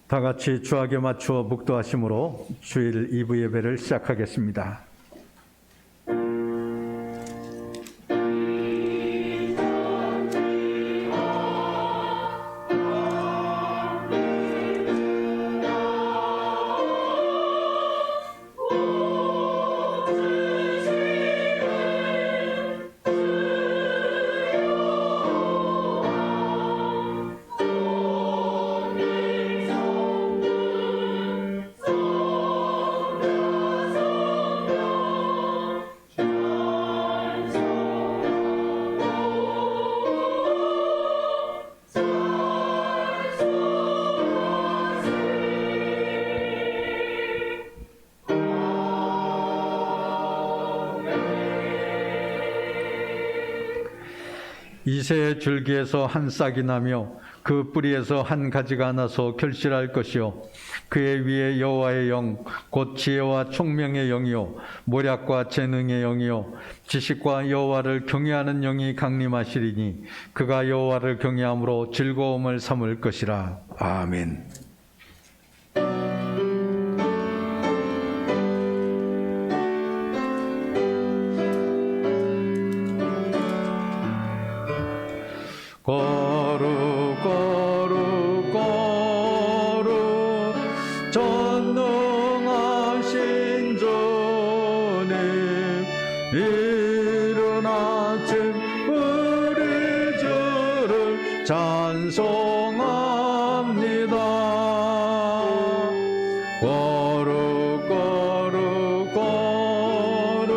다 같이 주악에 맞추어 묵도하심으로 주일 2부 예배를 시작하겠습니다. 이새의 줄기에서 한 싹이 나며 그 뿌리에서 한 가지가 나서 결실할 것이요 그의 위에 여호와의 영 곧 지혜와 총명의 영이요 모략과 재능의 영이요 지식과 여호와를 경외하는 영이 강림하시리니 그가 여호와를 경외함으로 즐거움을 삼을 것이라. 아멘. 거룩 거룩 거룩 전능하신 주님 이른 아침 우리 주를 찬송합니다. 거룩 거룩 거룩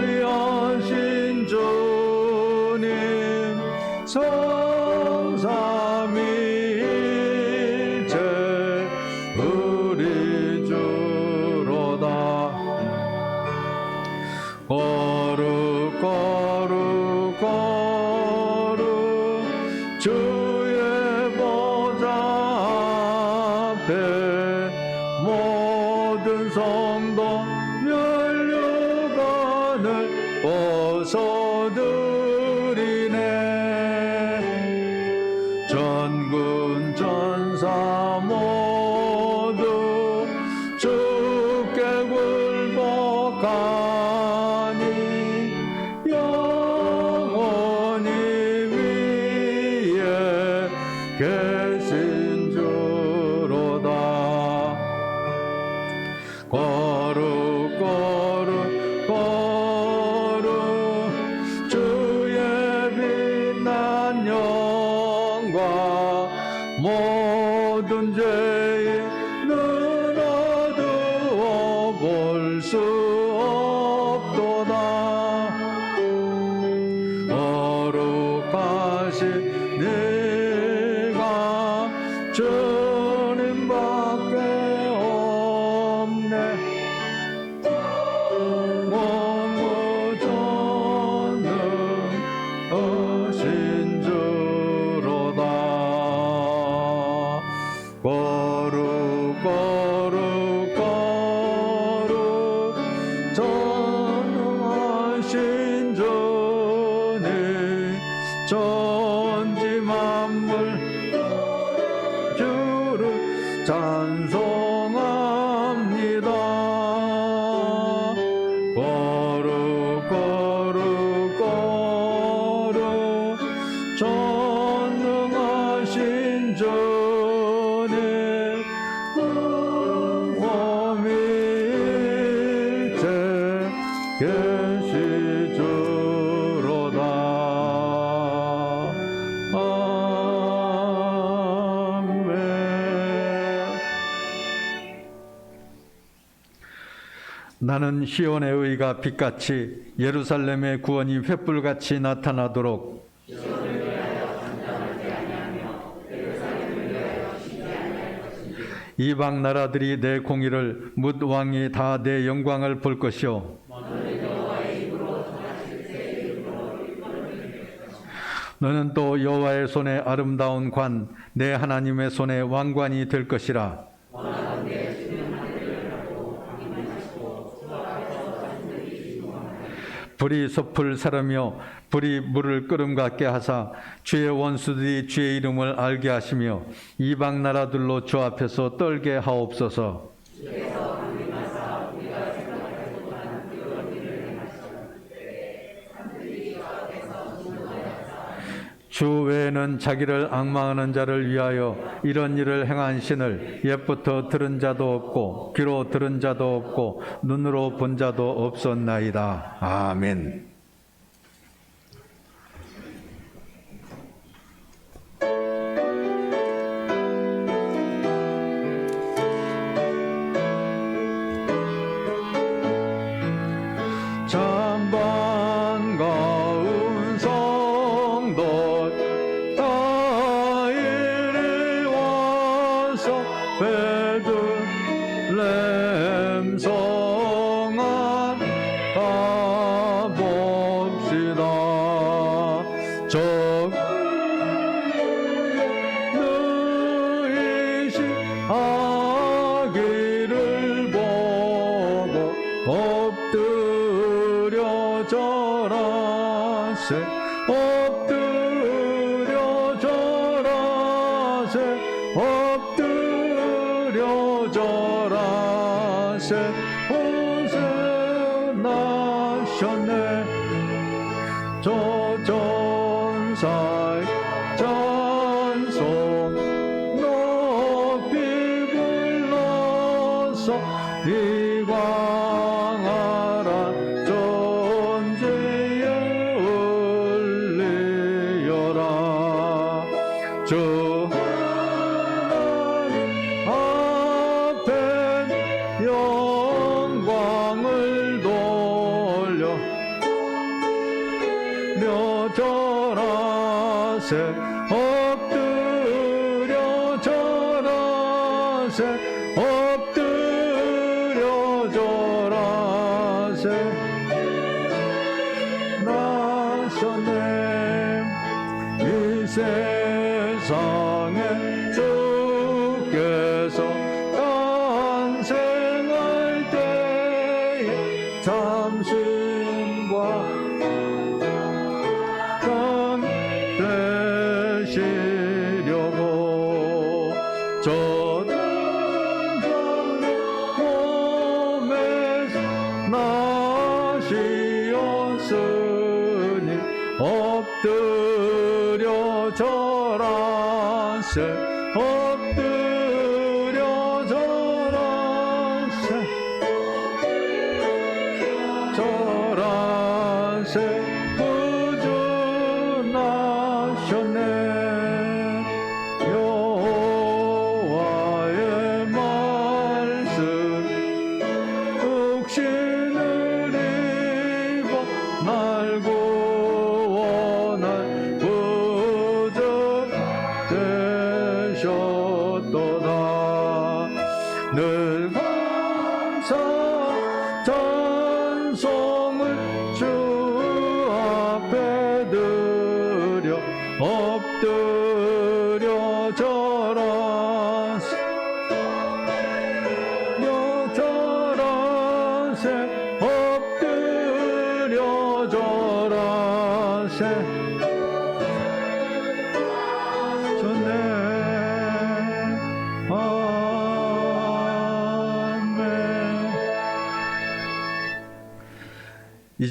자비하신 주 성삼위일체 우리 주로다. 거룩 거룩 거룩 주의 보좌 앞에 모든 성도 면류관을 벗어드리네. 전군 전사 모두 주께 굴복하니 영원히 위에 계신 주로다. 거룩 거룩 거룩 주의 빛난 영광 모든 죄의 눈 어두워 볼 수 없도다. 거룩하신 네가 주님밖에 없네. 전능하신 주로다. 거룩 거룩 거룩 전능하신 주님 전지 만물 주를 찬송합니다. 거룩 거룩 거룩 전능하신 주님 영원일체 계시 주로다. 아멘. 나는 시온의 의가 빛같이 예루살렘의 구원이 횃불같이 나타나도록 이방 나라들이 내 공의를 뭇 왕이 다 내 영광을 볼 것이요 너는 또 여호와의 손에 아름다운 관 내 하나님의 손에 왕관이 될 것이라. 불이 섭을 사르며 불이 물을 끓음 같게 하사 주의 원수들이 주의 이름을 알게 하시며 이방 나라들로 주 앞에서 떨게 하옵소서. 주 외에는 자기를 앙망하는 자를 위하여 이런 일을 행한 신을 옛부터 들은 자도 없고 귀로 들은 자도 없고 눈으로 본 자도 없었나이다. 아멘.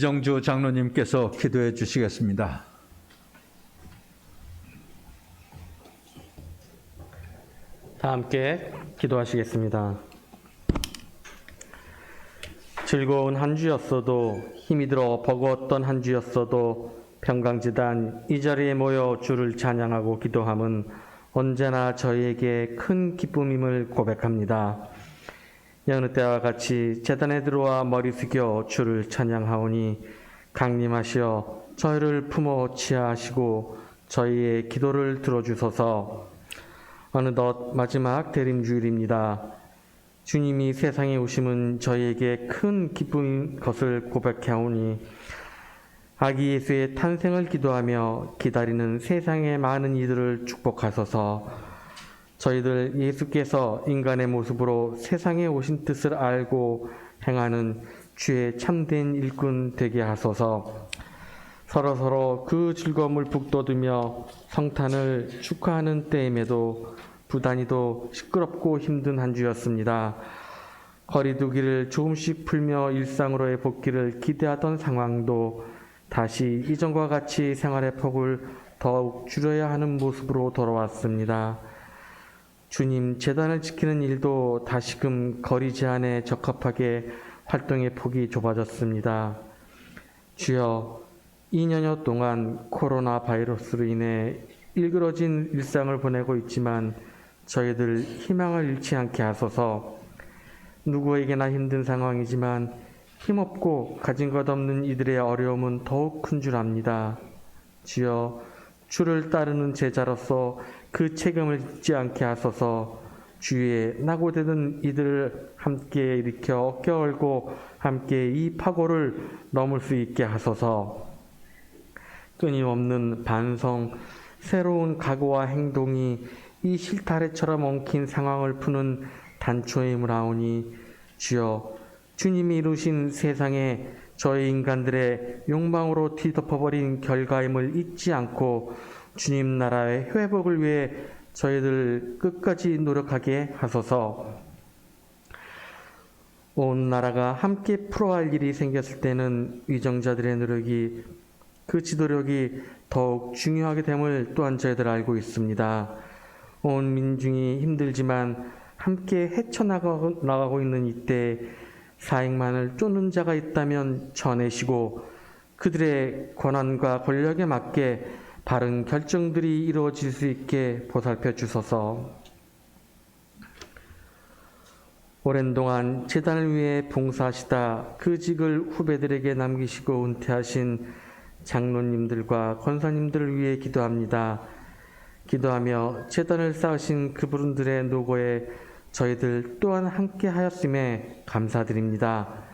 이정주 장로님께서 기도해 주시겠습니다. 다 함께 기도하시겠습니다. 즐거운 한 주였어도 힘이 들어 버거웠던 한 주였어도 평강제단 이 자리에 모여 주를 찬양하고 기도함은 언제나 저희에게 큰 기쁨임을 고백합니다. 여느 때와 같이 제단에 들어와 머리 숙여 주를 찬양하오니 강림하시어 저희를 품어 치하하시고 저희의 기도를 들어주소서. 어느덧 마지막 대림주일입니다. 주님이 세상에 오심은 저희에게 큰 기쁨인 것을 고백하오니 아기 예수의 탄생을 기도하며 기다리는 세상의 많은 이들을 축복하소서. 저희들 예수께서 인간의 모습으로 세상에 오신 뜻을 알고 행하는 주의 참된 일꾼 되게 하소서. 서로서로 그 즐거움을 북돋으며 성탄을 축하하는 때임에도 부단히도 시끄럽고 힘든 한 주였습니다. 거리두기를 조금씩 풀며 일상으로의 복귀를 기대하던 상황도 다시 이전과 같이 생활의 폭을 더욱 줄여야 하는 모습으로 돌아왔습니다. 주님 제단을 지키는 일도 다시금 거리 제한에 적합하게 활동의 폭이 좁아졌습니다. 주여, 2년여 동안 코로나 바이러스로 인해 일그러진 일상을 보내고 있지만 저희들 희망을 잃지 않게 하소서. 누구에게나 힘든 상황이지만 힘없고 가진 것 없는 이들의 어려움은 더욱 큰 줄 압니다. 주여, 주를 따르는 제자로서 그 책임을 잊지 않게 하소서. 주위에 낙오되는 이들을 함께 일으켜 어깨 걸고 함께 이 파고를 넘을 수 있게 하소서. 끊임없는 반성, 새로운 각오와 행동이 이 실타래처럼 엉킨 상황을 푸는 단초의 힘을 아오니 주여, 주님이 이루신 세상에 저희 인간들의 욕망으로 뒤덮어버린 결과임을 잊지 않고 주님 나라의 회복을 위해 저희들 끝까지 노력하게 하소서. 온 나라가 함께 풀어갈 일이 생겼을 때는 위정자들의 노력이 그 지도력이 더욱 중요하게 됨을 또한 저희들 알고 있습니다. 온 민중이 힘들지만 함께 헤쳐나가고 있는 이때 사익만을 쫓는 자가 있다면 쳐내시고 그들의 권한과 권력에 맞게 바른 결정들이 이루어질 수 있게 보살펴 주소서. 오랜 동안 재단을 위해 봉사하시다 그 직을 후배들에게 남기시고 은퇴하신 장로님들과 권사님들을 위해 기도합니다. 기도하며 재단을 쌓으신 그분들의 노고에 저희들 또한 함께 하였음에 감사드립니다.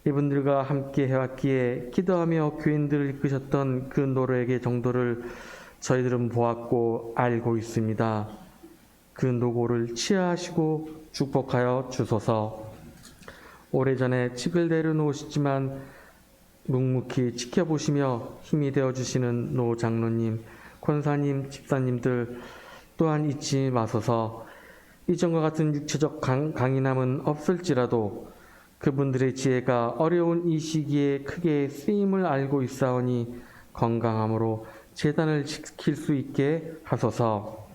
이분들과 함께 해왔기에 기도하며 교인들을 이끄셨던 그 노력의 정도를 저희들은 보았고 알고 있습니다. 그 노고를 치하하시고 축복하여 주소서. 오래전에 직을 내려놓으시지만 묵묵히 지켜보시며 힘이 되어주시는 노 장로님, 권사님, 집사님들 또한 잊지 마소서. 이전과 같은 육체적 강인함은 없을지라도 그분들의 지혜가 어려운 이 시기에 크게 쓰임을 알고 있사오니 건강함으로 재단을 지킬 수 있게 하소서.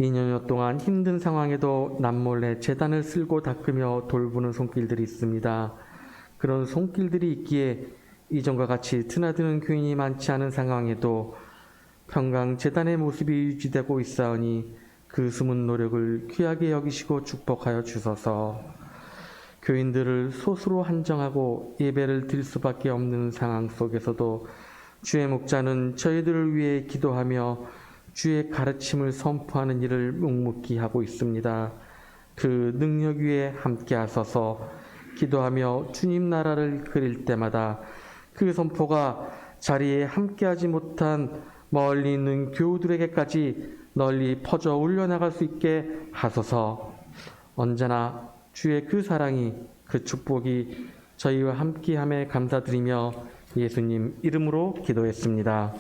2년여 동안 힘든 상황에도 남몰래 재단을 쓸고 닦으며 돌보는 손길들이 있습니다. 그런 손길들이 있기에 이전과 같이 드나드는 교인이 많지 않은 상황에도 평강 재단의 모습이 유지되고 있사오니 그 숨은 노력을 귀하게 여기시고 축복하여 주소서. 교인들을 소수로 한정하고 예배를 드릴 수밖에 없는 상황 속에서도 주의 목자는 저희들을 위해 기도하며 주의 가르침을 선포하는 일을 묵묵히 하고 있습니다. 그 능력 위에 함께 하소서. 기도하며 주님 나라를 그릴 때마다 그 선포가 자리에 함께하지 못한 멀리 있는 교우들에게까지 널리 퍼져 울려나갈 수 있게 하소서. 언제나 주의 그 사랑이, 그 축복이 저희와 함께함에 감사드리며 예수님 이름으로 기도했습니다.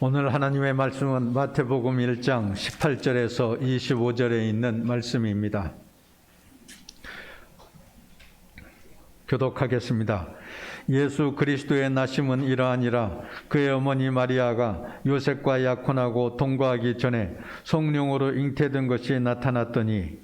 오늘 하나님의 말씀은 마태복음 1장 18절에서 25절에 있는 말씀입니다. 교독하겠습니다. 예수 그리스도의 나심은 이러하니라. 그의 어머니 마리아가 요셉과 약혼하고 동거하기 전에 성령으로 잉태된 것이 나타났더니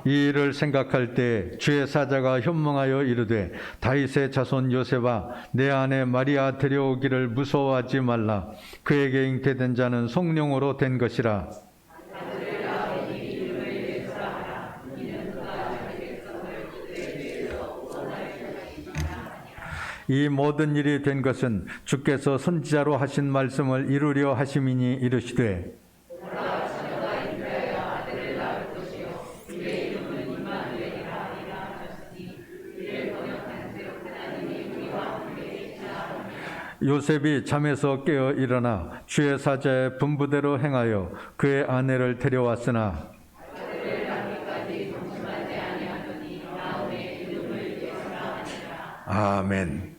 이 일을 생각할 때 주의 사자가 현몽하여 이르되 다윗의 자손 요셉아 내 아내 마리아 데려오기를 무서워하지 말라. 그에게 잉태된 자는 성령으로 된 것이라. 이 모든 일이 된 것은 주께서 선지자로 하신 말씀을 이루려 하심이니 이르시되 요셉이 잠에서 깨어 일어나 주의 사자의 분부대로 행하여 그의 아내를 데려왔으나 아멘.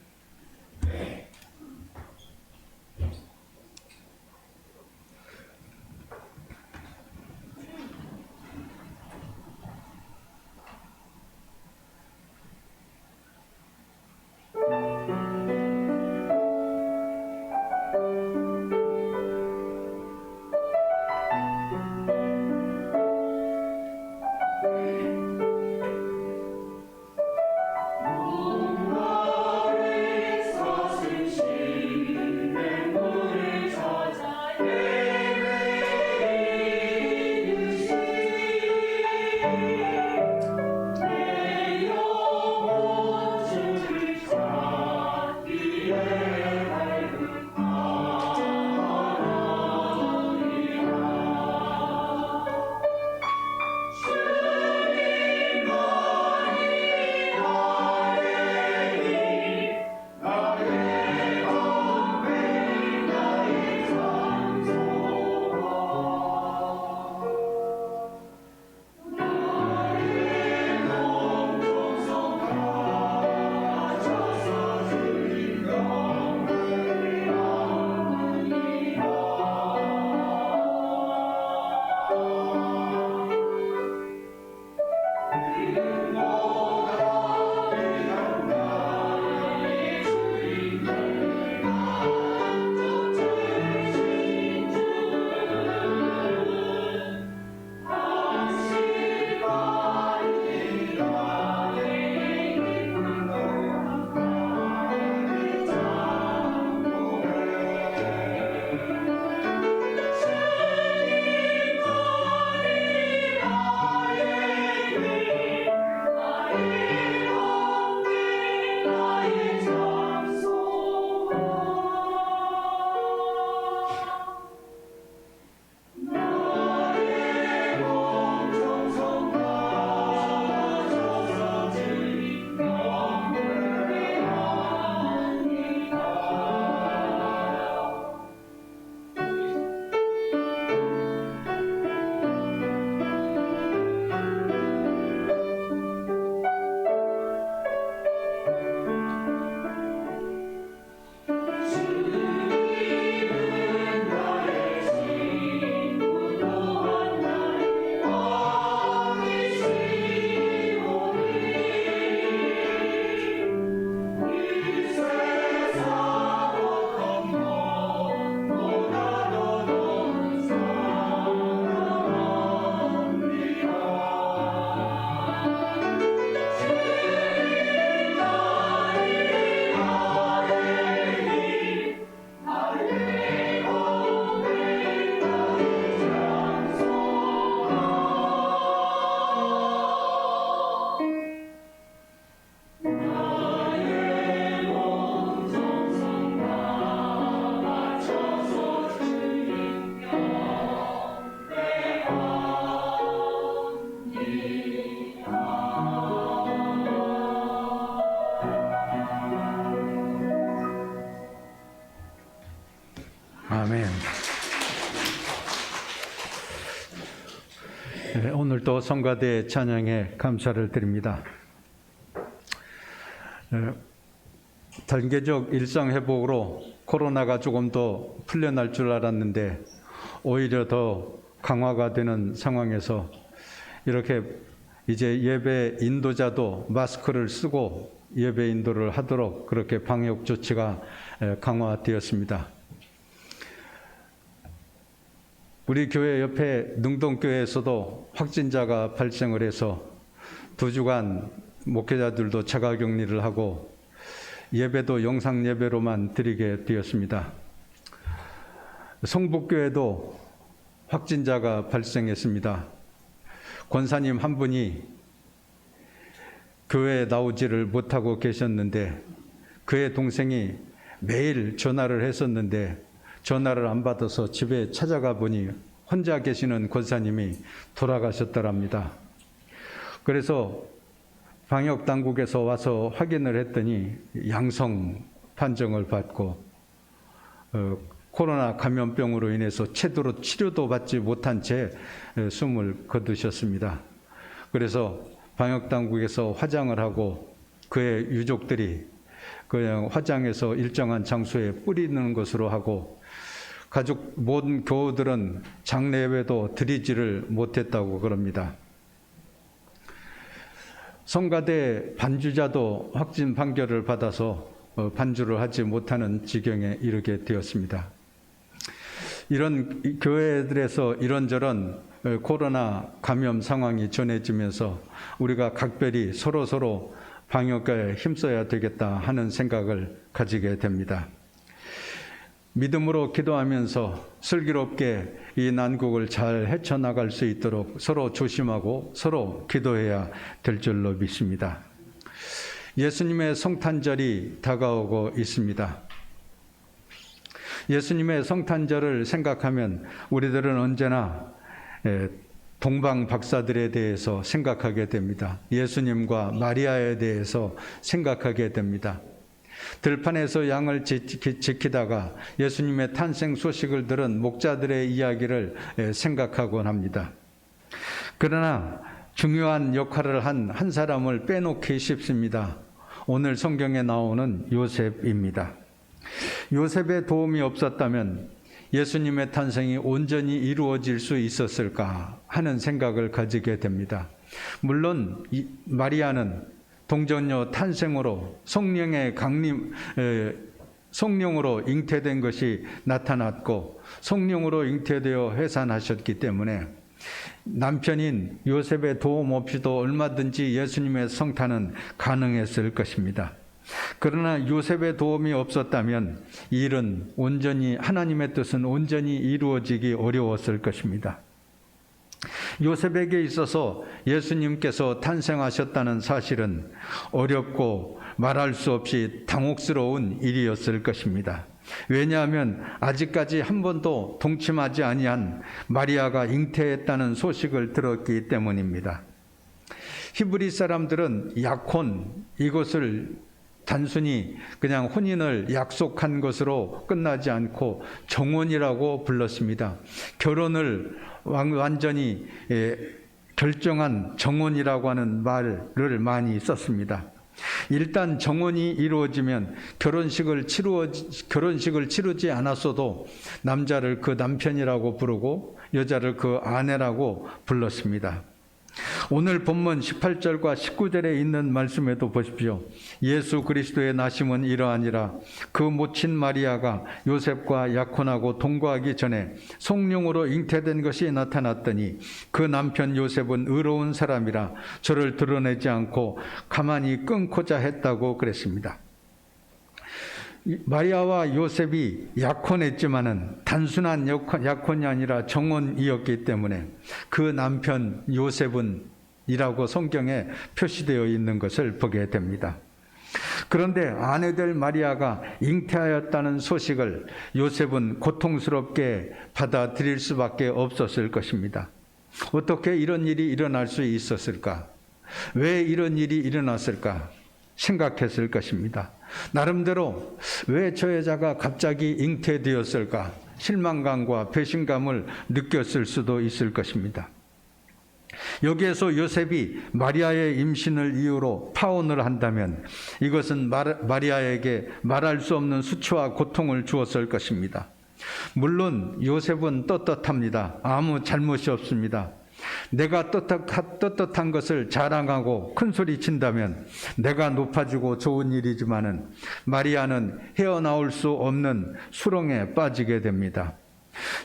아멘. 네, 오늘도 성가대 찬양에 감사를 드립니다. 단계적 일상 회복으로 코로나가 조금 더 풀려날 줄 알았는데 오히려 더 강화가 되는 상황에서 이렇게 이제 예배 인도자도 마스크를 쓰고 예배 인도를 하도록 그렇게 방역 조치가 강화되었습니다. 우리 교회 옆에 능동교회에서도 확진자가 발생을 해서 2주간 목회자들도 자가격리를 하고 예배도 영상 예배로만 드리게 되었습니다. 성북교회도 확진자가 발생했습니다. 권사님 한 분이 교회에 나오지를 못하고 계셨는데 그의 동생이 매일 전화를 했었는데 전화를 안 받아서 집에 찾아가 보니 혼자 계시는 권사님이 돌아가셨더랍니다. 그래서 방역당국에서 와서 확인을 했더니 양성 판정을 받고 코로나 감염병으로 인해서 제대로 치료도 받지 못한 채 숨을 거두셨습니다. 그래서 방역당국에서 화장을 하고 그의 유족들이 그냥 화장해서 일정한 장소에 뿌리는 것으로 하고 가족 모든 교우들은 장례 예배도 드리지를 못했다고 그럽니다. 성가대 반주자도 확진 판결을 받아서 반주를 하지 못하는 지경에 이르게 되었습니다. 이런 교회들에서 이런저런 코로나 감염 상황이 전해지면서 우리가 각별히 서로 방역에 힘써야 되겠다 하는 생각을 가지게 됩니다. 믿음으로 기도하면서 슬기롭게 이 난국을 잘 헤쳐나갈 수 있도록 서로 조심하고 서로 기도해야 될 줄로 믿습니다. 예수님의 성탄절이 다가오고 있습니다. 예수님의 성탄절을 생각하면 우리들은 언제나 동방 박사들에 대해서 생각하게 됩니다. 예수님과 마리아에 대해서 생각하게 됩니다. 들판에서 양을 지키다가 예수님의 탄생 소식을 들은 목자들의 이야기를 생각하곤 합니다. 그러나 중요한 역할을 한 사람을 빼놓기 쉽습니다. 오늘 성경에 나오는 요셉입니다. 요셉의 도움이 없었다면 예수님의 탄생이 온전히 이루어질 수 있었을까 하는 생각을 가지게 됩니다. 물론 마리아는 동정녀 탄생으로 성령으로 잉태된 것이 나타났고 성령으로 잉태되어 해산하셨기 때문에 남편인 요셉의 도움 없이도 얼마든지 예수님의 성탄은 가능했을 것입니다. 그러나 요셉의 도움이 없었다면 이 일은 하나님의 뜻은 온전히 이루어지기 어려웠을 것입니다. 요셉에게 있어서 예수님께서 탄생하셨다는 사실은 어렵고 말할 수 없이 당혹스러운 일이었을 것입니다. 왜냐하면 아직까지 한 번도 동침하지 아니한 마리아가 잉태했다는 소식을 들었기 때문입니다. 히브리 사람들은 약혼, 이것을 단순히 그냥 혼인을 약속한 것으로 끝나지 않고 정혼이라고 불렀습니다. 결혼을 완전히 결정한 정혼이라고 하는 말을 많이 썼습니다. 일단 정혼이 이루어지면 결혼식을 치르지 않았어도 남자를 그 남편이라고 부르고 여자를 그 아내라고 불렀습니다. 오늘 본문 18절과 19절에 있는 말씀에도 보십시오. 예수 그리스도의 나심은 이러하니라. 그 모친 마리아가 요셉과 약혼하고 동거하기 전에 성령으로 잉태된 것이 나타났더니 그 남편 요셉은 의로운 사람이라 저를 드러내지 않고 가만히 끊고자 했다고 그랬습니다. 마리아와 요셉이 약혼했지만은 단순한 약혼이 아니라 정혼이었기 때문에 그 남편 요셉은 이라고 성경에 표시되어 있는 것을 보게 됩니다. 그런데 아내될 마리아가 잉태하였다는 소식을 요셉은 고통스럽게 받아들일 수밖에 없었을 것입니다. 어떻게 이런 일이 일어날 수 있었을까? 왜 이런 일이 일어났을까? 생각했을 것입니다. 나름대로 왜 저 여자가 갑자기 잉태되었을까? 실망감과 배신감을 느꼈을 수도 있을 것입니다. 여기에서 요셉이 마리아의 임신을 이유로 파혼을 한다면 이것은 마리아에게 말할 수 없는 수치와 고통을 주었을 것입니다. 물론 요셉은 떳떳합니다. 아무 잘못이 없습니다. 내가 떳떳한 것을 자랑하고 큰소리 친다면 내가 높아지고 좋은 일이지만은 마리아는 헤어나올 수 없는 수렁에 빠지게 됩니다.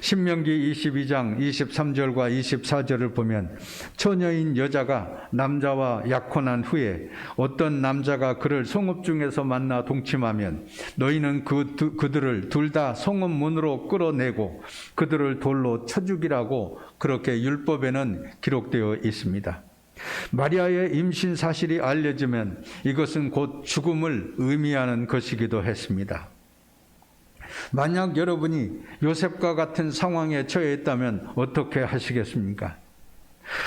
신명기 22장 23절과 24절을 보면 처녀인 여자가 남자와 약혼한 후에 어떤 남자가 그를 성읍 중에서 만나 동침하면 너희는 그들을 둘 다 성읍 문으로 끌어내고 그들을 돌로 쳐 죽이라고 그렇게 율법에는 기록되어 있습니다. 마리아의 임신 사실이 알려지면 이것은 곧 죽음을 의미하는 것이기도 했습니다. 만약 여러분이 요셉과 같은 상황에 처해 있다면 어떻게 하시겠습니까?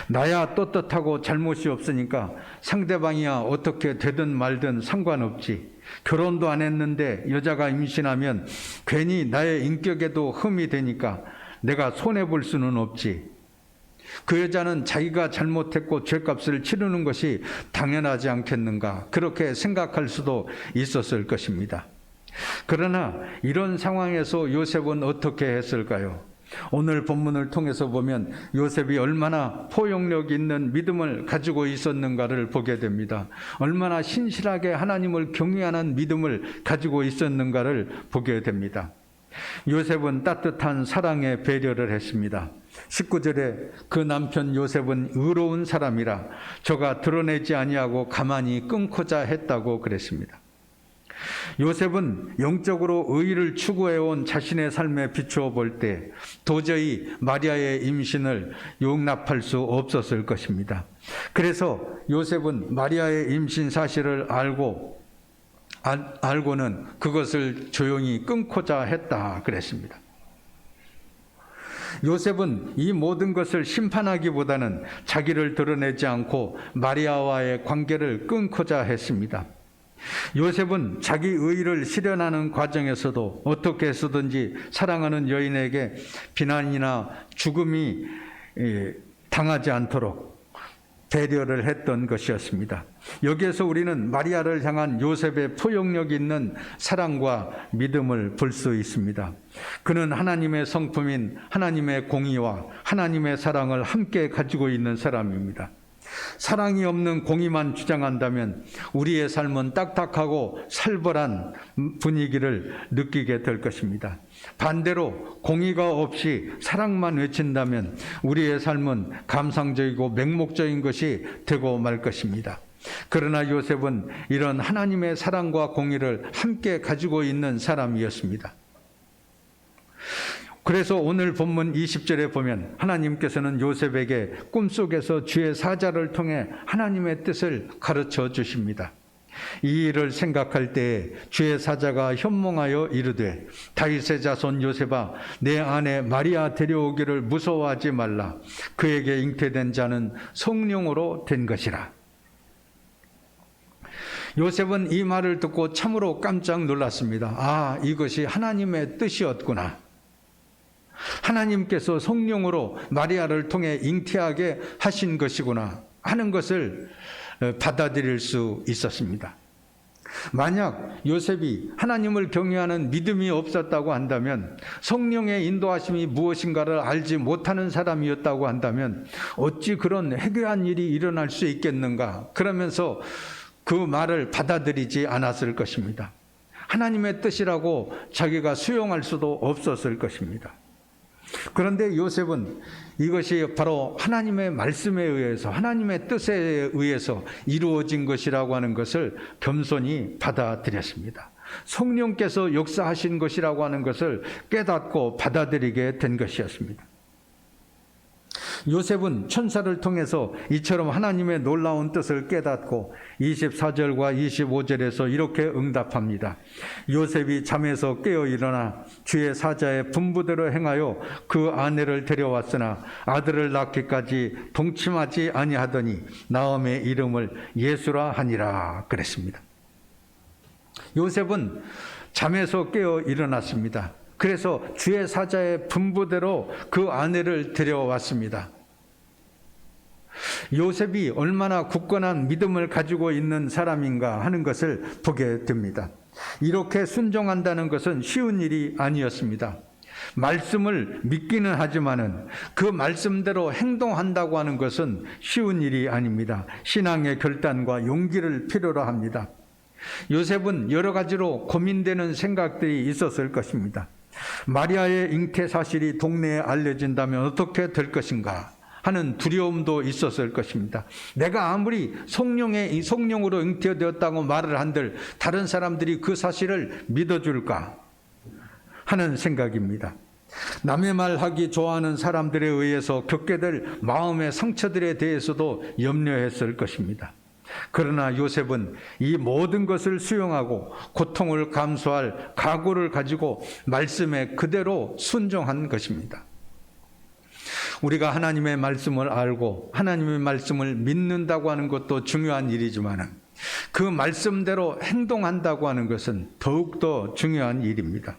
나야 떳떳하고 잘못이 없으니까 상대방이야 어떻게 되든 말든 상관없지. 결혼도 안 했는데 여자가 임신하면 괜히 나의 인격에도 흠이 되니까 내가 손해볼 수는 없지. 그 여자는 자기가 잘못했고 죄값을 치르는 것이 당연하지 않겠는가, 그렇게 생각할 수도 있었을 것입니다. 그러나 이런 상황에서 요셉은 어떻게 했을까요? 오늘 본문을 통해서 보면 요셉이 얼마나 포용력 있는 믿음을 가지고 있었는가를 보게 됩니다. 얼마나 신실하게 하나님을 경외하는 믿음을 가지고 있었는가를 보게 됩니다. 요셉은 따뜻한 사랑의 배려를 했습니다. 19절에 그 남편 요셉은 의로운 사람이라 저가 드러내지 아니하고 가만히 끊고자 했다고 그랬습니다. 요셉은 영적으로 의를 추구해온 자신의 삶에 비추어 볼 때 도저히 마리아의 임신을 용납할 수 없었을 것입니다. 그래서 요셉은 마리아의 임신 사실을 알고는 그것을 조용히 끊고자 했다 그랬습니다. 요셉은 이 모든 것을 심판하기보다는 자기를 드러내지 않고 마리아와의 관계를 끊고자 했습니다. 요셉은 자기 의의를 실현하는 과정에서도 어떻게 해서든지 사랑하는 여인에게 비난이나 죽음이 당하지 않도록 배려를 했던 것이었습니다. 여기에서 우리는 마리아를 향한 요셉의 포용력 있는 사랑과 믿음을 볼 수 있습니다. 그는 하나님의 성품인 하나님의 공의와 하나님의 사랑을 함께 가지고 있는 사람입니다. 사랑이 없는 공의만 주장한다면 우리의 삶은 딱딱하고 살벌한 분위기를 느끼게 될 것입니다. 반대로 공의가 없이 사랑만 외친다면 우리의 삶은 감상적이고 맹목적인 것이 되고 말 것입니다. 그러나 요셉은 이런 하나님의 사랑과 공의를 함께 가지고 있는 사람이었습니다. 그래서 오늘 본문 20절에 보면 하나님께서는 요셉에게 꿈속에서 주의 사자를 통해 하나님의 뜻을 가르쳐 주십니다. 이 일을 생각할 때에 주의 사자가 현몽하여 이르되 다윗의 자손 요셉아 내 아내 마리아 데려오기를 무서워하지 말라. 그에게 잉태된 자는 성령으로 된 것이라. 요셉은 이 말을 듣고 참으로 깜짝 놀랐습니다. 아, 이것이 하나님의 뜻이었구나. 하나님께서 성령으로 마리아를 통해 잉태하게 하신 것이구나 하는 것을 받아들일 수 있었습니다. 만약 요셉이 하나님을 경외하는 믿음이 없었다고 한다면, 성령의 인도하심이 무엇인가를 알지 못하는 사람이었다고 한다면 어찌 그런 해괴한 일이 일어날 수 있겠는가, 그러면서 그 말을 받아들이지 않았을 것입니다. 하나님의 뜻이라고 자기가 수용할 수도 없었을 것입니다. 그런데 요셉은 이것이 바로 하나님의 말씀에 의해서, 하나님의 뜻에 의해서 이루어진 것이라고 하는 것을 겸손히 받아들였습니다. 성령께서 역사하신 것이라고 하는 것을 깨닫고 받아들이게 된 것이었습니다. 요셉은 천사를 통해서 이처럼 하나님의 놀라운 뜻을 깨닫고 24절과 25절에서 이렇게 응답합니다. 요셉이 잠에서 깨어 일어나 주의 사자의 분부대로 행하여 그 아내를 데려왔으나 아들을 낳기까지 동침하지 아니하더니 나음의 이름을 예수라 하니라 그랬습니다. 요셉은 잠에서 깨어 일어났습니다. 그래서 주의 사자의 분부대로 그 아내를 데려왔습니다. 요셉이 얼마나 굳건한 믿음을 가지고 있는 사람인가 하는 것을 보게 됩니다. 이렇게 순종한다는 것은 쉬운 일이 아니었습니다. 말씀을 믿기는 하지만은 그 말씀대로 행동한다고 하는 것은 쉬운 일이 아닙니다. 신앙의 결단과 용기를 필요로 합니다. 요셉은 여러 가지로 고민되는 생각들이 있었을 것입니다. 마리아의 잉태 사실이 동네에 알려진다면 어떻게 될 것인가 하는 두려움도 있었을 것입니다. 내가 아무리 성령으로 잉태되었다고 말을 한들 다른 사람들이 그 사실을 믿어줄까 하는 생각입니다. 남의 말하기 좋아하는 사람들에 의해서 겪게 될 마음의 상처들에 대해서도 염려했을 것입니다. 그러나 요셉은 이 모든 것을 수용하고 고통을 감수할 각오를 가지고 말씀에 그대로 순종한 것입니다. 우리가 하나님의 말씀을 알고 하나님의 말씀을 믿는다고 하는 것도 중요한 일이지만 그 말씀대로 행동한다고 하는 것은 더욱더 중요한 일입니다.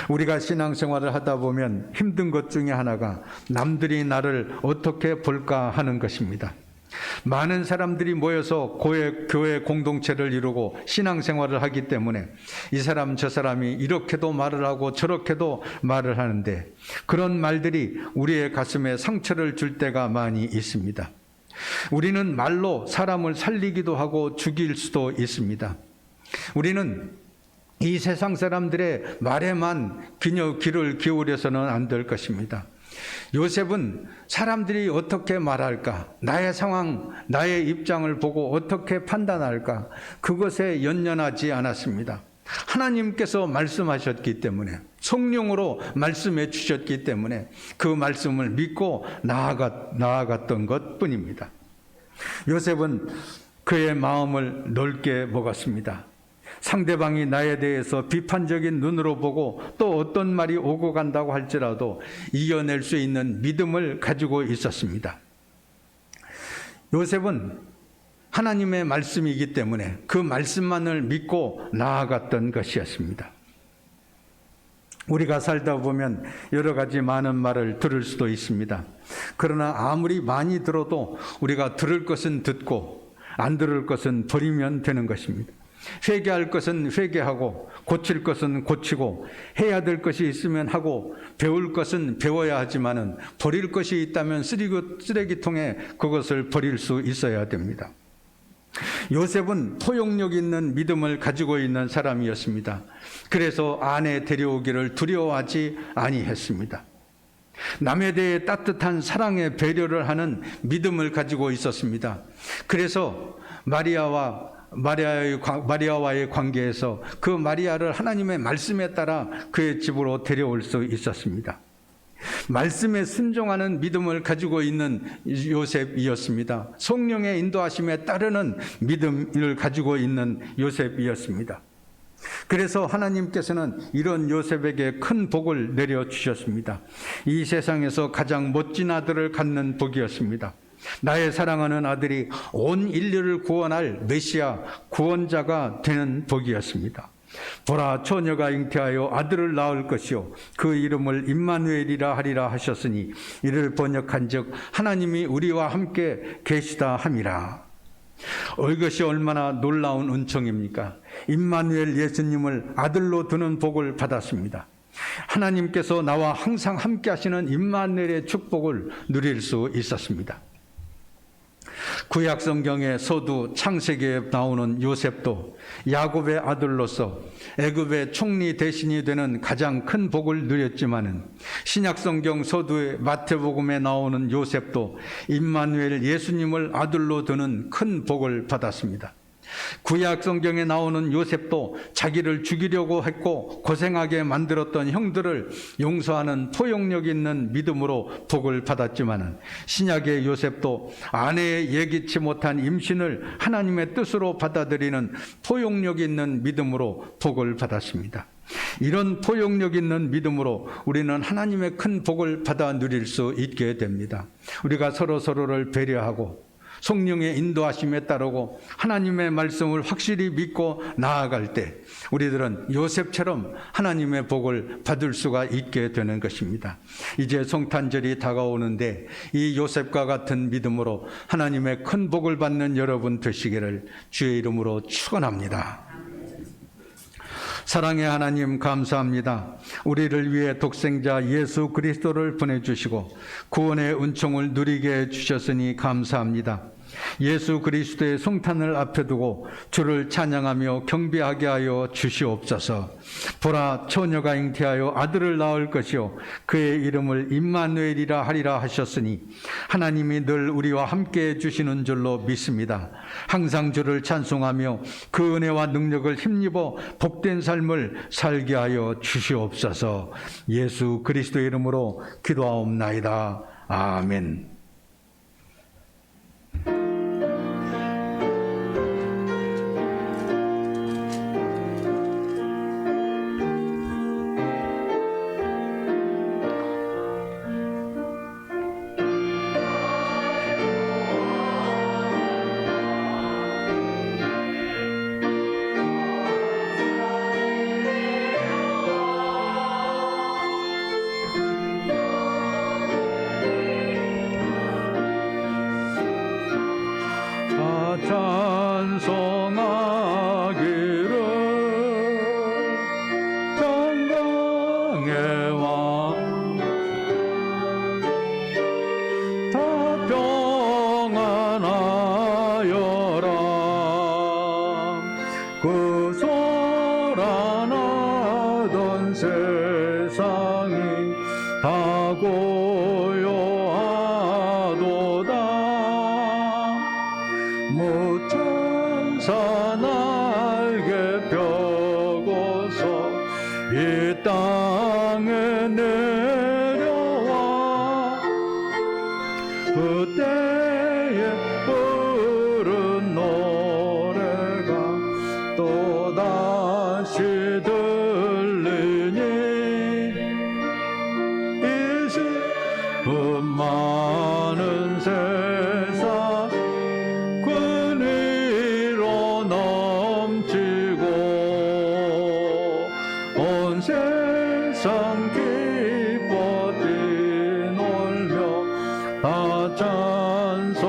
우리가 신앙생활을 하다 보면 힘든 것 중에 하나가 남들이 나를 어떻게 볼까 하는 것입니다. 많은 사람들이 모여서 교회 공동체를 이루고 신앙생활을 하기 때문에 이 사람 저 사람이 이렇게도 말을 하고 저렇게도 말을 하는데 그런 말들이 우리의 가슴에 상처를 줄 때가 많이 있습니다. 우리는 말로 사람을 살리기도 하고 죽일 수도 있습니다. 우리는 이 세상 사람들의 말에만 귀를 기울여서는 안 될 것입니다. 요셉은 사람들이 어떻게 말할까, 나의 상황, 나의 입장을 보고 어떻게 판단할까, 그것에 연연하지 않았습니다. 하나님께서 말씀하셨기 때문에, 성령으로 말씀해 주셨기 때문에 그 말씀을 믿고 나아갔던 것뿐입니다. 요셉은 그의 마음을 넓게 먹었습니다. 상대방이 나에 대해서 비판적인 눈으로 보고 또 어떤 말이 오고 간다고 할지라도 이겨낼 수 있는 믿음을 가지고 있었습니다. 요셉은 하나님의 말씀이기 때문에 그 말씀만을 믿고 나아갔던 것이었습니다. 우리가 살다 보면 여러 가지 많은 말을 들을 수도 있습니다. 그러나 아무리 많이 들어도 우리가 들을 것은 듣고 안 들을 것은 버리면 되는 것입니다. 회개할 것은 회개하고 고칠 것은 고치고 해야 될 것이 있으면 하고 배울 것은 배워야 하지만은 버릴 것이 있다면 쓰레기통에 그것을 버릴 수 있어야 됩니다. 요셉은 포용력 있는 믿음을 가지고 있는 사람이었습니다. 그래서 아내 데려오기를 두려워하지 아니했습니다. 남에 대해 따뜻한 사랑의 배려를 하는 믿음을 가지고 있었습니다. 그래서 마리아와의 관계에서 그 마리아를 하나님의 말씀에 따라 그의 집으로 데려올 수 있었습니다. 말씀에 순종하는 믿음을 가지고 있는 요셉이었습니다. 성령의 인도하심에 따르는 믿음을 가지고 있는 요셉이었습니다. 그래서 하나님께서는 이런 요셉에게 큰 복을 내려주셨습니다. 이 세상에서 가장 멋진 아들을 갖는 복이었습니다. 나의 사랑하는 아들이 온 인류를 구원할 메시아 구원자가 되는 복이었습니다. 보라, 처녀가 잉태하여 아들을 낳을 것이요 그 이름을 임마누엘이라 하리라 하셨으니 이를 번역한즉 하나님이 우리와 함께 계시다 함이라. 이것이 얼마나 놀라운 은총입니까? 임마누엘 예수님을 아들로 두는 복을 받았습니다. 하나님께서 나와 항상 함께 하시는 임마누엘의 축복을 누릴 수 있었습니다. 구약 성경의 서두 창세기에 나오는 요셉도 야곱의 아들로서 애굽의 총리 대신이 되는 가장 큰 복을 누렸지만은 신약 성경 서두의 마태복음에 나오는 요셉도 임마누엘 예수님을 아들로 두는 큰 복을 받았습니다. 구약 성경에 나오는 요셉도 자기를 죽이려고 했고 고생하게 만들었던 형들을 용서하는 포용력 있는 믿음으로 복을 받았지만 신약의 요셉도 아내의 예기치 못한 임신을 하나님의 뜻으로 받아들이는 포용력 있는 믿음으로 복을 받았습니다. 이런 포용력 있는 믿음으로 우리는 하나님의 큰 복을 받아 누릴 수 있게 됩니다. 우리가 서로를 배려하고 성령의 인도하심에 따르고 하나님의 말씀을 확실히 믿고 나아갈 때 우리들은 요셉처럼 하나님의 복을 받을 수가 있게 되는 것입니다. 이제 성탄절이 다가오는데 이 요셉과 같은 믿음으로 하나님의 큰 복을 받는 여러분 되시기를 주의 이름으로 축원합니다. 사랑의 하나님 감사합니다. 우리를 위해 독생자 예수 그리스도를 보내주시고 구원의 은총을 누리게 해주셨으니 감사합니다. 예수 그리스도의 성탄을 앞에 두고 주를 찬양하며 경배하게 하여 주시옵소서. 보라, 처녀가 잉태하여 아들을 낳을 것이요 그의 이름을 임마누엘이라 하리라 하셨으니 하나님이 늘 우리와 함께해 주시는 줄로 믿습니다. 항상 주를 찬송하며 그 은혜와 능력을 힘입어 복된 삶을 살게 하여 주시옵소서. 예수 그리스도의 이름으로 기도하옵나이다. 아멘. 찬송하기를 평강의 왕 다 평안하여라. 그 소란하던 세상이 다 고요하도다. 무천사 날개 펴고서 이 땅에 내려와 그때에 부른 노래가 또다시 들리니 이 슬픔 많은 세상 권위로 넘치고 온 세상 기뻐 뛰놀며 다 찬송하도다.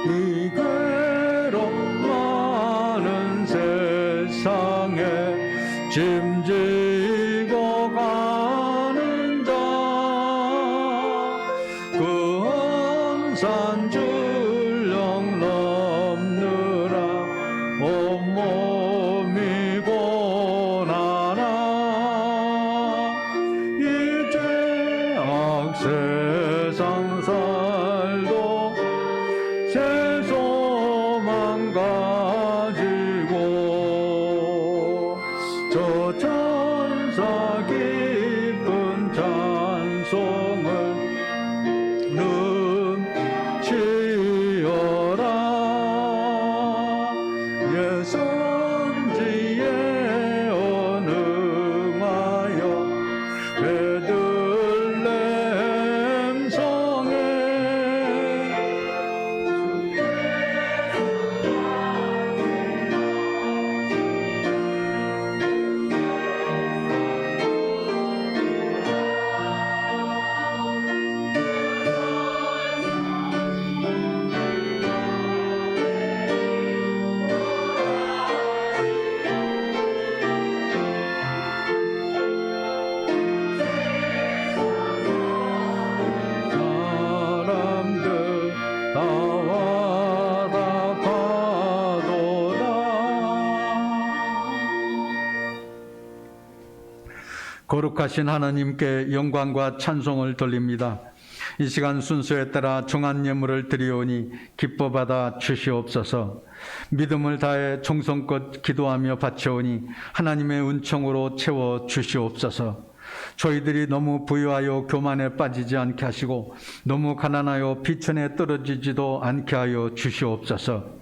이 괴롭 많은 세상에 짐지고 가는 자 그 험산 줄령 넘느라 온몸이 고나라. 이 죄악 세상 살도 새 소망 가지고 저 천사 깊은 찬송을 넘치어라. 예선지에 언응하여 베들레헴 성에 사람들 나와라 가도다. 거룩하신 하나님께 영광과 찬송을 돌립니다. 이 시간 순서에 따라 정한 예물을 드리오니 기뻐 받아 주시옵소서. 믿음을 다해 정성껏 기도하며 바쳐오니 하나님의 은총으로 채워 주시옵소서. 저희들이 너무 부유하여 교만에 빠지지 않게 하시고 너무 가난하여 비천에 떨어지지도 않게 하여 주시옵소서.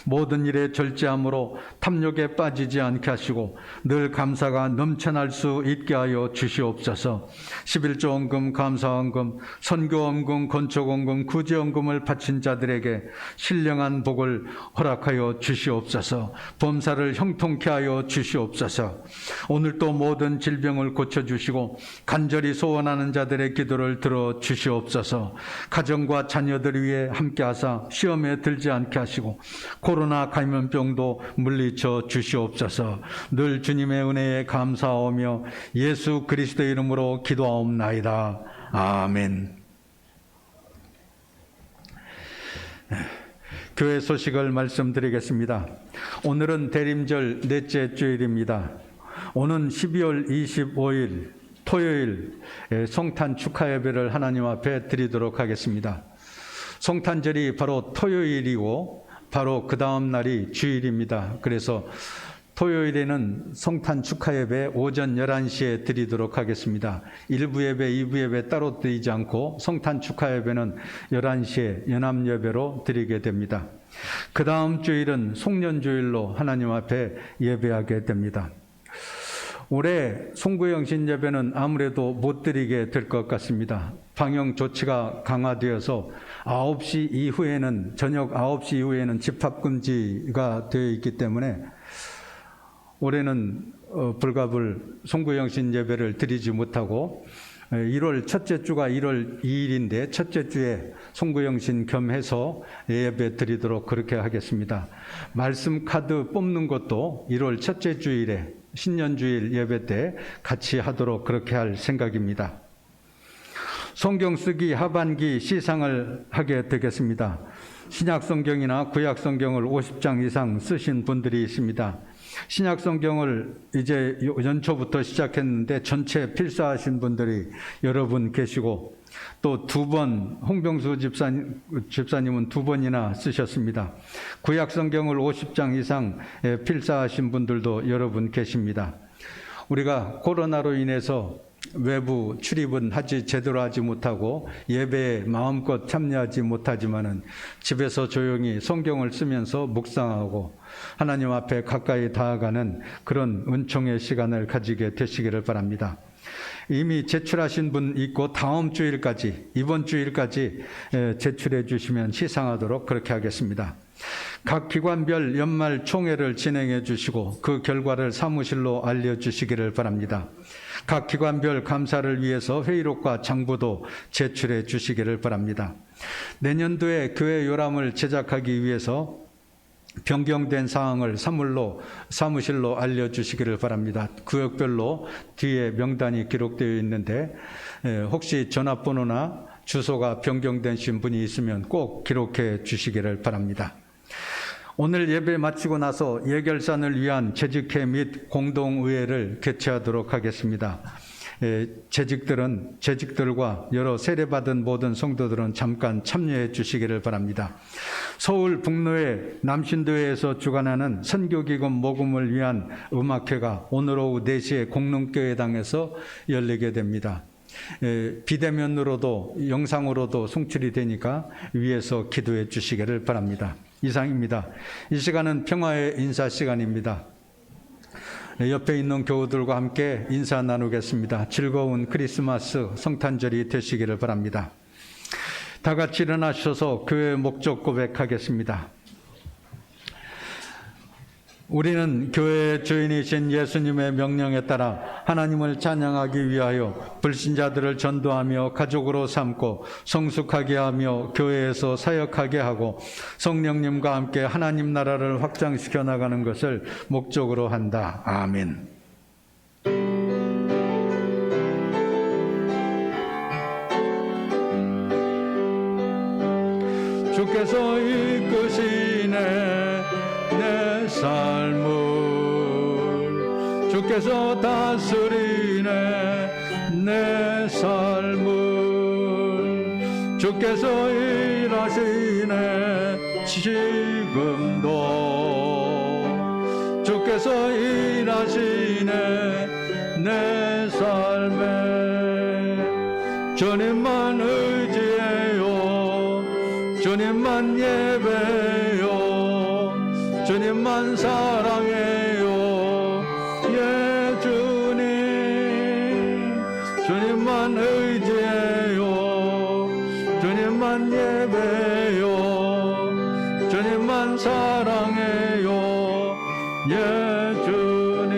모든 일에 절제함으로 탐욕에 빠지지 않게 하시고 늘 감사가 넘쳐날 수 있게 하여 주시옵소서. 11조 헌금, 감사헌금, 선교헌금, 건축헌금, 구제헌금을 바친 자들에게 신령한 복을 허락하여 주시옵소서. 범사를 형통케 하여 주시옵소서. 오늘도 모든 질병을 고쳐주시고 간절히 소원하는 자들의 기도를 들어 주시옵소서. 가정과 자녀들 위해 함께하사 시험에 들지 않게 하시고 코로나 감염병도 물리쳐 주시옵소서. 늘 주님의 은혜에 감사하며 예수 그리스도의 이름으로 기도하옵나이다. 아멘. 교회 소식을 말씀드리겠습니다. 오늘은 대림절 넷째 주일입니다. 오는 12월 25일 토요일 성탄 축하 예배를 하나님 앞에 드리도록 하겠습니다. 성탄절이 바로 토요일이고 바로 그 다음 날이 주일입니다. 그래서 토요일에는 성탄 축하 예배 오전 11시에 드리도록 하겠습니다. 1부 예배, 2부 예배 따로 드리지 않고 성탄 축하 예배는 11시에 연합 예배로 드리게 됩니다. 그 다음 주일은 송년주일로 하나님 앞에 예배하게 됩니다. 올해 송구영신 예배는 아무래도 못 드리게 될 것 같습니다. 방역 조치가 강화되어서 9시 이후에는 저녁 9시 이후에는 집합금지가 되어 있기 때문에 올해는 불가불 송구영신 예배를 드리지 못하고 1월 첫째 주가 1월 2일인데 첫째 주에 송구영신 겸해서 예배 드리도록 그렇게 하겠습니다. 말씀 카드 뽑는 것도 1월 첫째 주일에 신년주일 예배 때 같이 하도록 그렇게 할 생각입니다. 성경 쓰기 하반기 시상을 하게 되겠습니다. 신약 성경이나 구약 성경을 50장 이상 쓰신 분들이 있습니다. 신약 성경을 이제 연초부터 시작했는데 전체 필사하신 분들이 여러 분 계시고 또 2번 홍병수 집사님은 2번이나 쓰셨습니다. 구약 성경을 50장 이상 필사하신 분들도 여러 분 계십니다. 우리가 코로나로 인해서 외부 출입은 제대로 하지 못하고 예배에 마음껏 참여하지 못하지만은 집에서 조용히 성경을 쓰면서 묵상하고 하나님 앞에 가까이 다가가는 그런 은총의 시간을 가지게 되시기를 바랍니다. 이미 제출하신 분 있고 다음 주일까지, 이번 주일까지 제출해 주시면 시상하도록 그렇게 하겠습니다. 각 기관별 연말 총회를 진행해 주시고 그 결과를 사무실로 알려주시기를 바랍니다. 각 기관별 감사를 위해서 회의록과 장부도 제출해 주시기를 바랍니다. 내년도에 교회 요람을 제작하기 위해서 변경된 사항을 사무실로 알려주시기를 바랍니다. 구역별로 뒤에 명단이 기록되어 있는데 혹시 전화번호나 주소가 변경되신 분이 있으면 꼭 기록해 주시기를 바랍니다. 오늘 예배 마치고 나서 예결산을 위한 재직회 및 공동의회를 개최하도록 하겠습니다. 재직들과 여러 세례받은 모든 성도들은 잠깐 참여해 주시기를 바랍니다. 서울 북로의 남신도회에서 주관하는 선교기금 모금을 위한 음악회가 오늘 오후 4시에 공릉교회당에서 열리게 됩니다. 비대면으로도 영상으로도 송출이 되니까 위에서 기도해 주시기를 바랍니다. 이상입니다. 이 시간은 평화의 인사 시간입니다. 옆에 있는 교우들과 함께 인사 나누겠습니다. 즐거운 크리스마스 성탄절이 되시기를 바랍니다. 다 같이 일어나셔서 교회의 목적 고백하겠습니다. 우리는 교회의 주인이신 예수님의 명령에 따라 하나님을 찬양하기 위하여 불신자들을 전도하며 가족으로 삼고 성숙하게 하며 교회에서 사역하게 하고 성령님과 함께 하나님 나라를 확장시켜 나가는 것을 목적으로 한다. 아멘. 주께서 이끄시네 내 삶을 주께서 다스리네 내 삶을 주께서 일하시네 지금도 주께서 일하시네 내 삶에 주님만 의지해요 주님만 예배요 주님만 사랑해요 예 주님 주님만 의지해요 주님만 예배요 주님만 사랑해요 예 주님.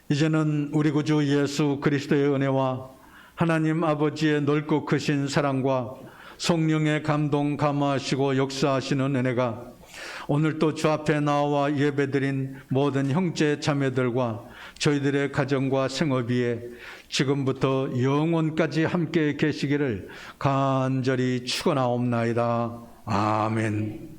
이제는 우리 구주 예수 그리스도의 은혜와 하나님 아버지의 넓고 크신 사랑과 성령의 감동 감화하시고 역사하시는 은혜가 오늘 또 주 앞에 나와 예배드린 모든 형제 자매들과 저희들의 가정과 생업 위에 지금부터 영원까지 함께 계시기를 간절히 축원하옵나이다. 아멘.